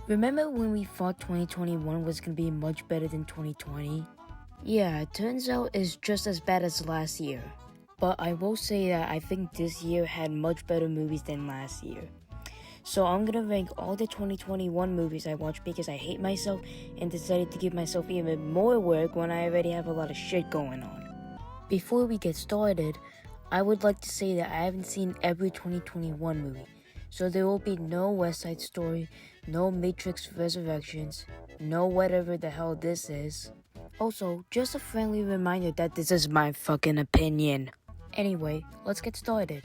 Remember when we thought 2021 was gonna be much better than 2020? Yeah, it turns out it's just as bad as last year. But I will say that I think this year had much better movies than last year. So I'm gonna rank all the 2021 movies I watched because I hate myself and decided to give myself even more work when I already have a lot of shit going on. Before we get started, I would like to say that I haven't seen every 2021 movie. So there will be no West Side Story, no Matrix Resurrections, no whatever the hell this is. Also, just a friendly reminder that this is my fucking opinion. Anyway, let's get started.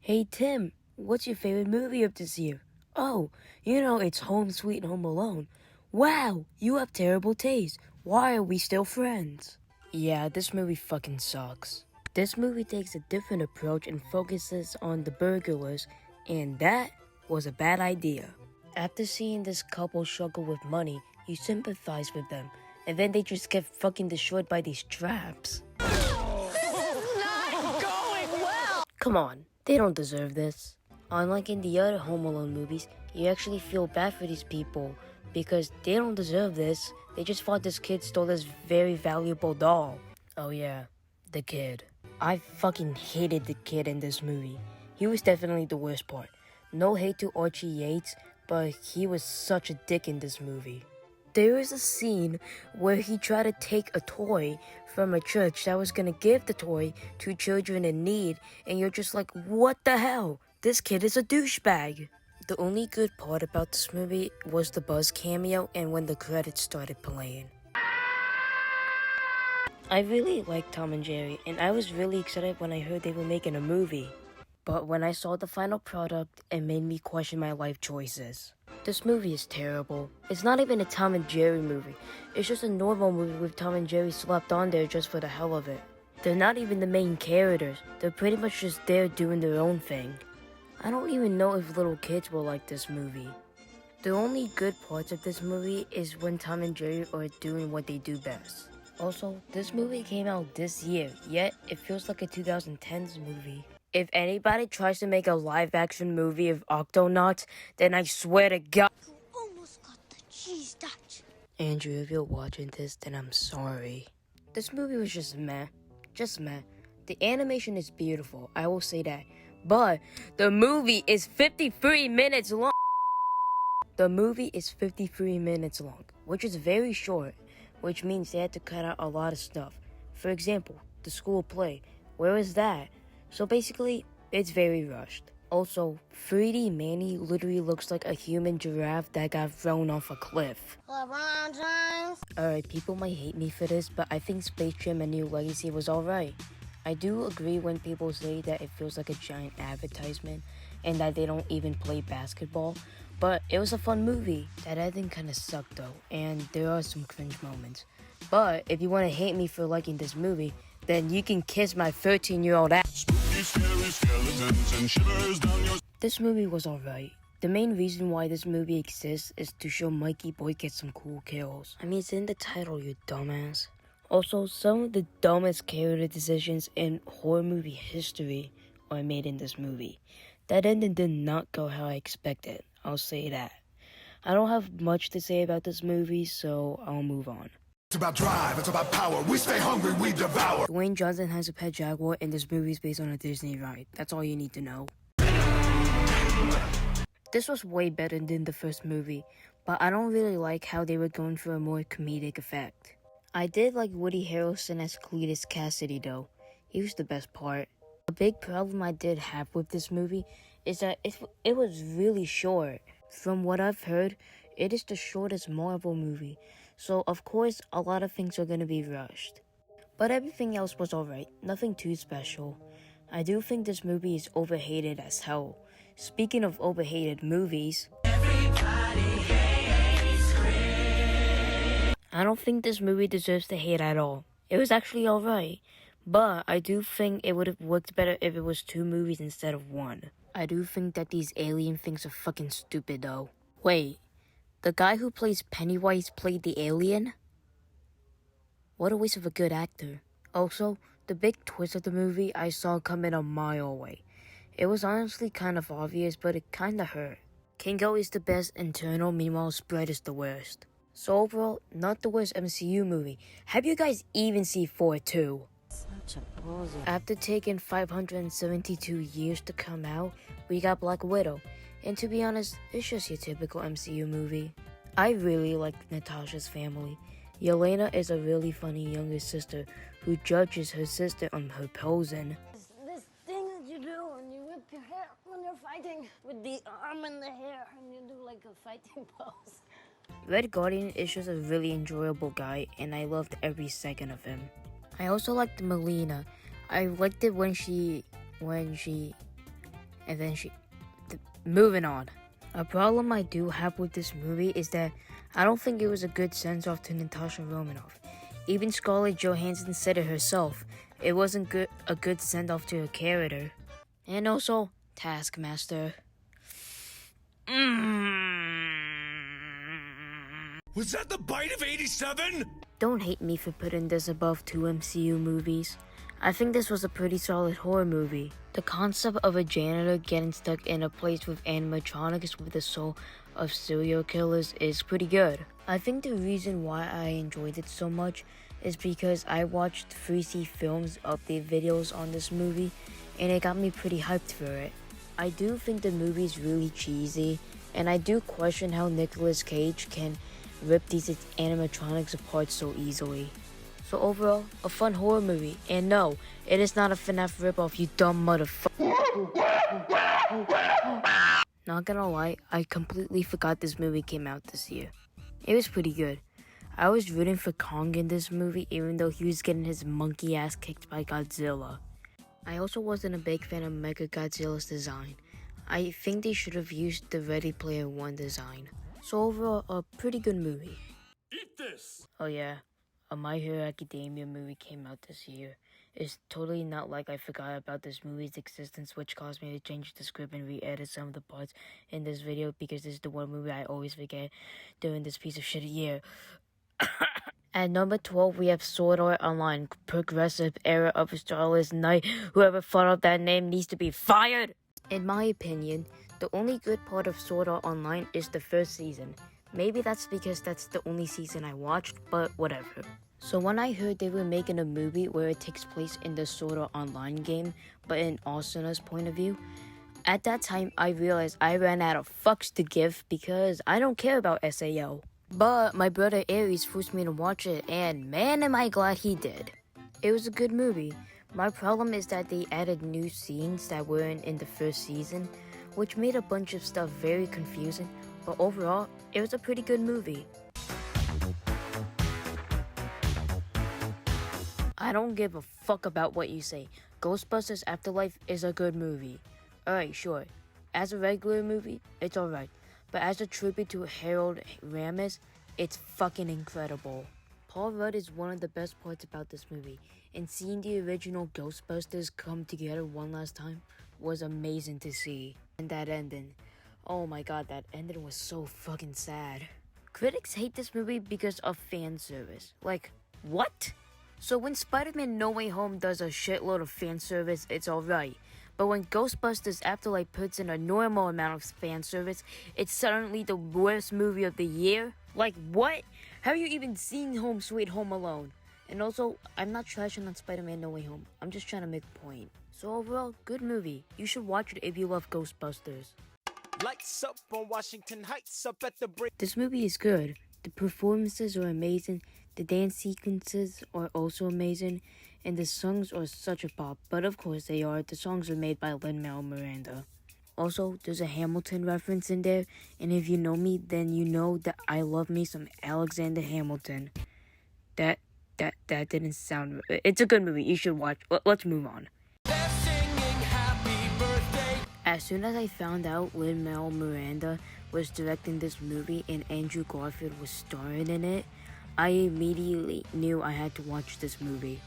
Hey Tim, what's your favorite movie of this year? Oh, it's Home Sweet Home Alone. Wow, you have terrible taste. Why are we still friends? Yeah, this movie fucking sucks. This movie takes a different approach and focuses on the burglars, and that was a bad idea. After seeing this couple struggle with money, you sympathize with them, and then they just get fucking destroyed by these traps. This is not going well! Come on, they don't deserve this. Unlike in the other Home Alone movies, you actually feel bad for these people because they don't deserve this. They just thought this kid stole this very valuable doll. Oh yeah, the kid. I fucking hated the kid in this movie. He was definitely the worst part. No hate to Archie Yates, but he was such a dick in this movie. There is a scene where he tried to take a toy from a church that was gonna give the toy to children in need, and you're just like, what the hell? This kid is a douchebag. The only good part about this movie was the Buzz cameo and when the credits started playing. I really liked Tom and Jerry, and I was really excited when I heard they were making a movie. But when I saw the final product, it made me question my life choices. This movie is terrible. It's not even a Tom and Jerry movie. It's just a normal movie with Tom and Jerry slapped on there just for the hell of it. They're not even the main characters. They're pretty much just there doing their own thing. I don't even know if little kids will like this movie. The only good parts of this movie is when Tom and Jerry are doing what they do best. Also, this movie came out this year, yet it feels like a 2010s movie. If anybody tries to make a live-action movie of Octonauts, then I swear to God... You almost got the cheese touch. Andrew, if you're watching this, then I'm sorry. This movie was just meh. Just meh. The animation is beautiful, I will say that. But the movie is 53 minutes long. The movie is 53 minutes long, which is very short, which means they had to cut out a lot of stuff. For example, the school play. Where is that? So basically, it's very rushed. Also, 3D Manny literally looks like a human giraffe that got thrown off a cliff. LeBron James. Alright, people might hate me for this, but I think Space Jam: A New Legacy was alright. I do agree when people say that it feels like a giant advertisement and that they don't even play basketball, but it was a fun movie. That ending kinda sucked though, and there are some cringe moments. But if you wanna hate me for liking this movie, then you can kiss my 13-year-old ass. This movie was alright. The main reason why this movie exists is to show Mikey Boy gets some cool kills. I mean, it's in the title, you dumbass. Also, some of the dumbest character decisions in horror movie history are made in this movie. That ending did not go how I expected, I'll say that. I don't have much to say about this movie, so I'll move on. It's about drive, it's about power. We stay hungry, we devour. Dwayne Johnson has a pet jaguar, and this movie is based on a Disney ride. That's all you need to know. This was way better than the first movie, but I don't really like how they were going for a more comedic effect. I did like Woody Harrelson as Cletus Cassidy though. He was the best part. A big problem I did have with this movie is that it was really short. From what I've heard, it is the shortest Marvel movie. So, of course, a lot of things are gonna be rushed. But everything else was alright, nothing too special. I do think this movie is overhated as hell. Speaking of overhated movies, I don't think this movie deserves the hate at all. It was actually alright. But I do think it would have worked better if it was 2 movies instead of 1. I do think that these alien things are fucking stupid though. Wait. The guy who plays Pennywise played the alien? What a waste of a good actor. Also, the big twist of the movie I saw coming a mile away. It was honestly kind of obvious, but it kinda hurt. Kingo is the best internal, meanwhile Sprite is the worst. So overall, not the worst MCU movie. Have you guys even seen 4 too? Such a poser. After taking 572 years to come out, we got Black Widow. And to be honest, it's just your typical MCU movie. I really like Natasha's family. Yelena is a really funny younger sister who judges her sister on her posing. This thing that you do when you whip your hair when you're fighting with the arm and the hair and you do like a fighting pose. Red Guardian is just a really enjoyable guy and I loved every second of him. I also liked Melina. I liked it moving on. A problem I do have with this movie is that I don't think it was a good send-off to Natasha Romanoff. Even Scarlett Johansson said it herself. It wasn't a good send-off to her character. And also, Taskmaster. Was that the bite of 87? Don't hate me for putting this above 2 MCU movies. I think this was a pretty solid horror movie. The concept of a janitor getting stuck in a place with animatronics with the soul of serial killers is pretty good. I think the reason why I enjoyed it so much is because I watched 3C Films update videos on this movie and it got me pretty hyped for it. I do think the movie is really cheesy and I do question how Nicolas Cage can rip these animatronics apart so easily. So overall, a fun horror movie. And no, it is not a FNAF ripoff, you dumb motherfucker. Not gonna lie, I completely forgot this movie came out this year. It was pretty good. I was rooting for Kong in this movie even though he was getting his monkey ass kicked by Godzilla. I also wasn't a big fan of Mechagodzilla's design. I think they should have used the Ready Player One design. So overall, a pretty good movie. Eat this! Oh yeah, a My Hero Academia movie came out this year. It's totally not like I forgot about this movie's existence, which caused me to change the script and re-edit some of the parts in this video because this is the one movie I always forget during this piece of shit year. At number 12, we have Sword Art Online, Progressive Era of Starless Night. Whoever thought of that name needs to be fired! In my opinion, the only good part of Sword Art Online is the first season. Maybe that's because that's the only season I watched, but whatever. So when I heard they were making a movie where it takes place in the Sword Art Online game, but in Asuna's point of view, at that time I realized I ran out of fucks to give because I don't care about SAO. But my brother Aries forced me to watch it and man am I glad he did. It was a good movie. My problem is that they added new scenes that weren't in the first season, which made a bunch of stuff very confusing, but overall, it was a pretty good movie. I don't give a fuck about what you say. Ghostbusters Afterlife is a good movie. Alright, sure. As a regular movie, it's alright. But as a tribute to Harold Ramis, it's fucking incredible. Paul Rudd is one of the best parts about this movie, and seeing the original Ghostbusters come together one last time was amazing to see. And that ending. Oh my god, that ending was so fucking sad. Critics hate this movie because of fan service. Like, what? So when Spider-Man No Way Home does a shitload of fan service, it's alright. But when Ghostbusters Afterlife puts in a normal amount of fan service, it's suddenly the worst movie of the year? Like, what? Have you even seen Home Sweet Home Alone? And also, I'm not trashing on Spider-Man No Way Home. I'm just trying to make a point. So overall, good movie. You should watch it if you love Ghostbusters. Lights up on Washington Heights up at the bridge. This movie is good. The performances are amazing, the dance sequences are also amazing, and the songs are such a pop, but of course they are. The songs are made by Lin-Manuel Miranda. Also, there's a Hamilton reference in there, and if you know me, then you know that I love me some Alexander Hamilton. That didn't sound... It's a good movie, you should watch. Let's move on. They're singing happy birthday. As soon as I found out Lin-Manuel Miranda was directing this movie and Andrew Garfield was starring in it, I immediately knew I had to watch this movie.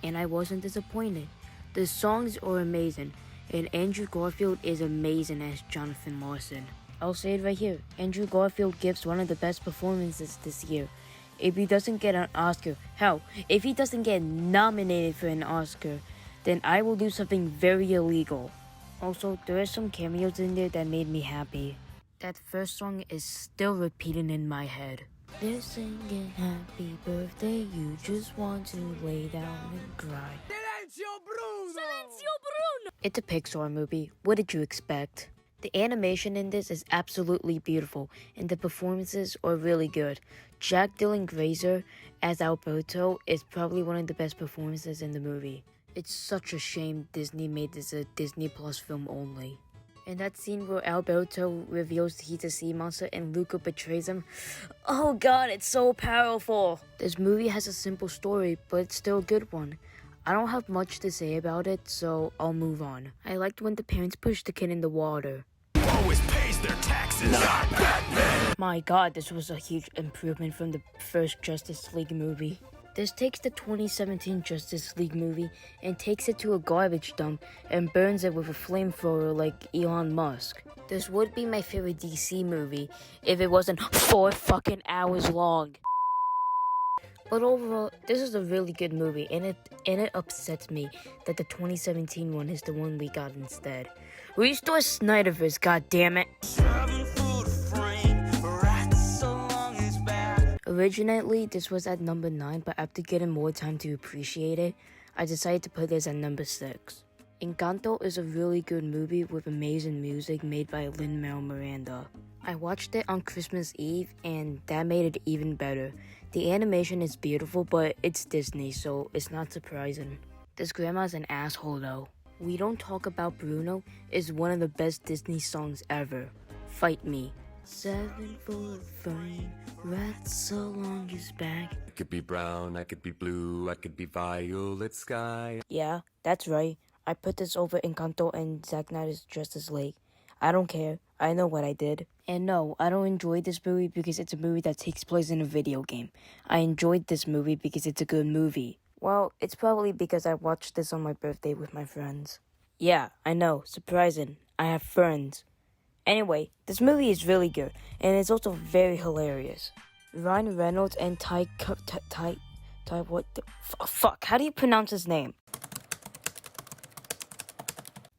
And I wasn't disappointed. The songs are amazing, and Andrew Garfield is amazing as Jonathan Larson. I'll say it right here, Andrew Garfield gives one of the best performances this year. If he doesn't get an Oscar, hell, if he doesn't get nominated for an Oscar, then I will do something very illegal. Also, there are some cameos in there that made me happy. That first song is still repeating in my head. They're singing happy birthday, you just want to lay down and cry. Silenzio Bruno! Silenzio Bruno! It's a Pixar movie. What did you expect? The animation in this is absolutely beautiful, and the performances are really good. Jack Dylan Grazer as Alberto is probably one of the best performances in the movie. It's such a shame Disney made this a Disney Plus film only. And that scene where Alberto reveals he's a sea monster and Luca betrays him, oh god, it's so powerful! This movie has a simple story, but it's still a good one. I don't have much to say about it, so I'll move on. I liked when the parents pushed the kid in the water. Always pays their taxes, not Batman. My god, this was a huge improvement from the first Justice League movie. This takes the 2017 Justice League movie and takes it to a garbage dump and burns it with a flamethrower like Elon Musk. This would be my favorite DC movie if it wasn't 4 fucking hours long. But overall, this is a really good movie, and it upsets me that the 2017 one is the one we got instead. Restore Snyderverse, goddammit! Originally, this was at number 9, but after getting more time to appreciate it, I decided to put this at number 6. Encanto is a really good movie with amazing music made by Lin-Manuel Miranda. I watched it on Christmas Eve, and that made it even better. The animation is beautiful, but it's Disney, so it's not surprising. This grandma's an asshole though. We Don't Talk About Bruno is one of the best Disney songs ever. Fight me. 7 full of fine, rats along his back. I could be brown, I could be blue, I could be violet sky. Yeah, that's right. I put this over Encanto and Zack Snyder's Justice League. I don't care. I know what I did. And no, I don't enjoy this movie because it's a movie that takes place in a video game. I enjoyed this movie because it's a good movie. Well, it's probably because I watched this on my birthday with my friends. Yeah, I know. Surprising. I have friends. Anyway, this movie is really good, and it's also very hilarious. Ryan Reynolds and what the fuck? How do you pronounce his name?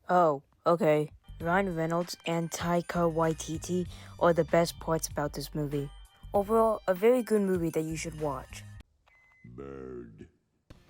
Oh, okay. Ryan Reynolds and Taika Waititi are the best parts about this movie. Overall, a very good movie that you should watch. Bird.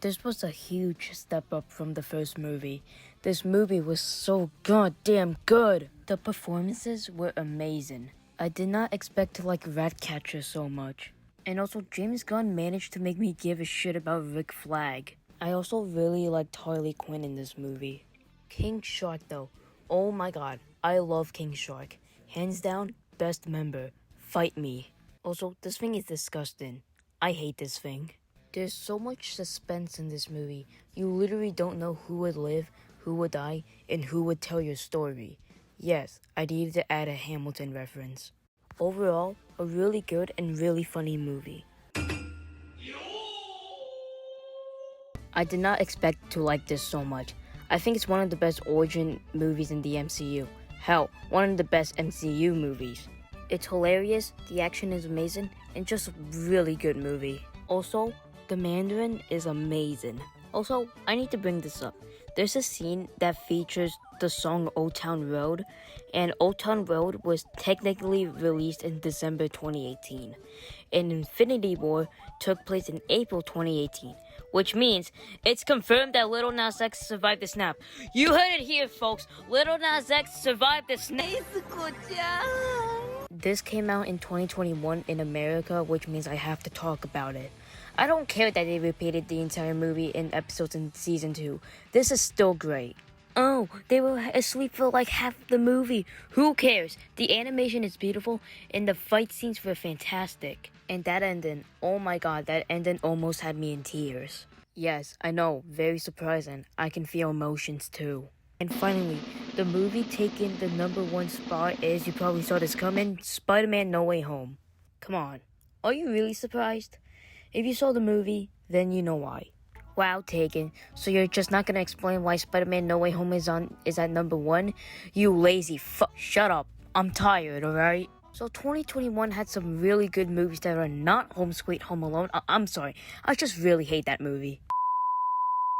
This was a huge step up from the first movie. This movie was so goddamn good. The performances were amazing. I did not expect to like Ratcatcher so much. And also, James Gunn managed to make me give a shit about Rick Flag. I also really liked Harley Quinn in this movie. King Shark though. Oh my god, I love King Shark. Hands down, best member. Fight me. Also, this thing is disgusting. I hate this thing. There's so much suspense in this movie. You literally don't know who would live, who would die, and who would tell your story. Yes, I needed to add a Hamilton reference. Overall, a really good and really funny movie. I did not expect to like this so much. I think it's one of the best origin movies in the MCU. Hell, one of the best MCU movies. It's hilarious, the action is amazing, and just a really good movie. Also, the Mandarin is amazing. Also, I need to bring this up. There's a scene that features the song Old Town Road, and Old Town Road was technically released in December 2018. And Infinity War took place in April 2018, which means it's confirmed that Lil Nas X survived the snap. You heard it here, folks. Lil Nas X survived the snap. This came out in 2021 in America, which means I have to talk about it. I don't care that they repeated the entire movie in episodes in season 2. This is still great. Oh, they were asleep for like half the movie. Who cares? The animation is beautiful and the fight scenes were fantastic. And that ending, oh my god, that ending almost had me in tears. Yes, I know, very surprising. I can feel emotions too. And finally, the movie taking the #1 spot is, you probably saw this coming, Spider-Man No Way Home. Come on, are you really surprised? If you saw the movie, then you know why. Wow, Taken. So you're just not gonna explain why Spider-Man No Way Home is at #1? You lazy fuck. Shut up. I'm tired, alright? So 2021 had some really good movies that are not Home Sweet Home Alone. I'm sorry. I just really hate that movie.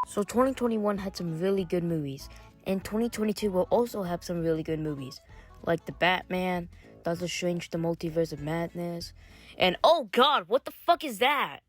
So 2021 had some really good movies. And 2022 will also have some really good movies. Like The Batman, Doctor Strange: The Multiverse of Madness, and oh god, what the fuck is that?